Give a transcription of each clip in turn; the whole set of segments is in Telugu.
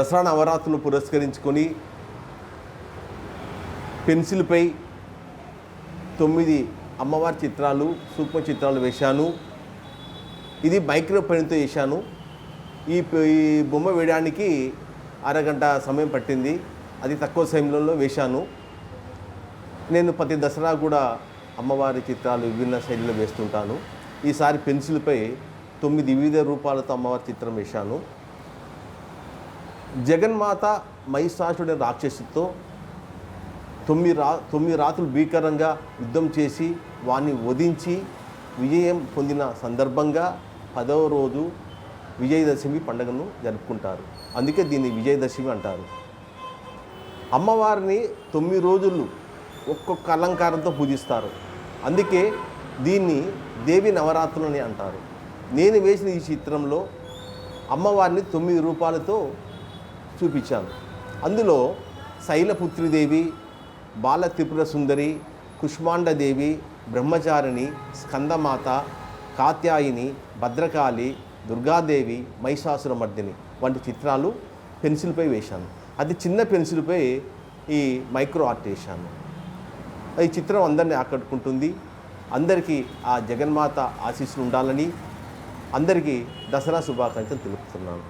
దసరా నవరాత్రులు పురస్కరించుకొని పెన్సిల్పై 9 అమ్మవారి చిత్రాలు, సూక్ష్మ చిత్రాలు వేశాను. ఇది మైక్రో పెన్తో వేశాను. ఈ బొమ్మ వేయడానికి అరగంట సమయం పట్టింది. అది తక్కువ సమయంలో వేశాను. నేను ప్రతి దసరా కూడా అమ్మవారి చిత్రాలు విభిన్న శైలిలో వేస్తుంటాను. ఈసారి పెన్సిల్పై 9 వివిధ రూపాలతో అమ్మవారి చిత్రం వేశాను. జగన్మాత మహిషాసురుడి రాక్షసుతో 9 రాత్రులు భీకరంగా యుద్ధం చేసి వాణ్ణి వధించి విజయం పొందిన సందర్భంగా 10వ రోజు విజయదశమి పండుగను జరుపుకుంటారు. అందుకే దీన్ని విజయదశమి అంటారు. అమ్మవారిని 9 రోజులు ఒక్కొక్క అలంకారంతో పూజిస్తారు. అందుకే దీన్ని దేవి నవరాత్రులు అని అంటారు. నేను వేసిన ఈ చిత్రంలో అమ్మవారిని 9 రూపాలతో చూపించాను. అందులో శైలపుత్రిదేవి, బాల త్రిపుర సుందరి, కుష్మాండదేవి, బ్రహ్మచారిణి, స్కందమాత, కాత్యాయిని, భద్రకాళి, దుర్గాదేవి, మహిషాసురమర్దిని వంటి చిత్రాలు పెన్సిల్పై వేశాను. అది చిన్న పెన్సిల్పై ఈ మైక్రో ఆర్ట్ వేశాను. ఈ చిత్రం అందరినీ ఆకట్టుకుంటుంది. అందరికీ ఆ జగన్మాత ఆశీస్సులు ఉండాలని అందరికీ దసరా శుభాకాంక్షలు తెలుపుతున్నాను.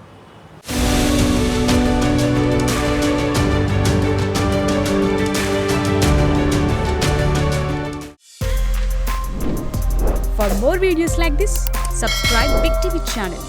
For more videos like this, subscribe Big TV channel.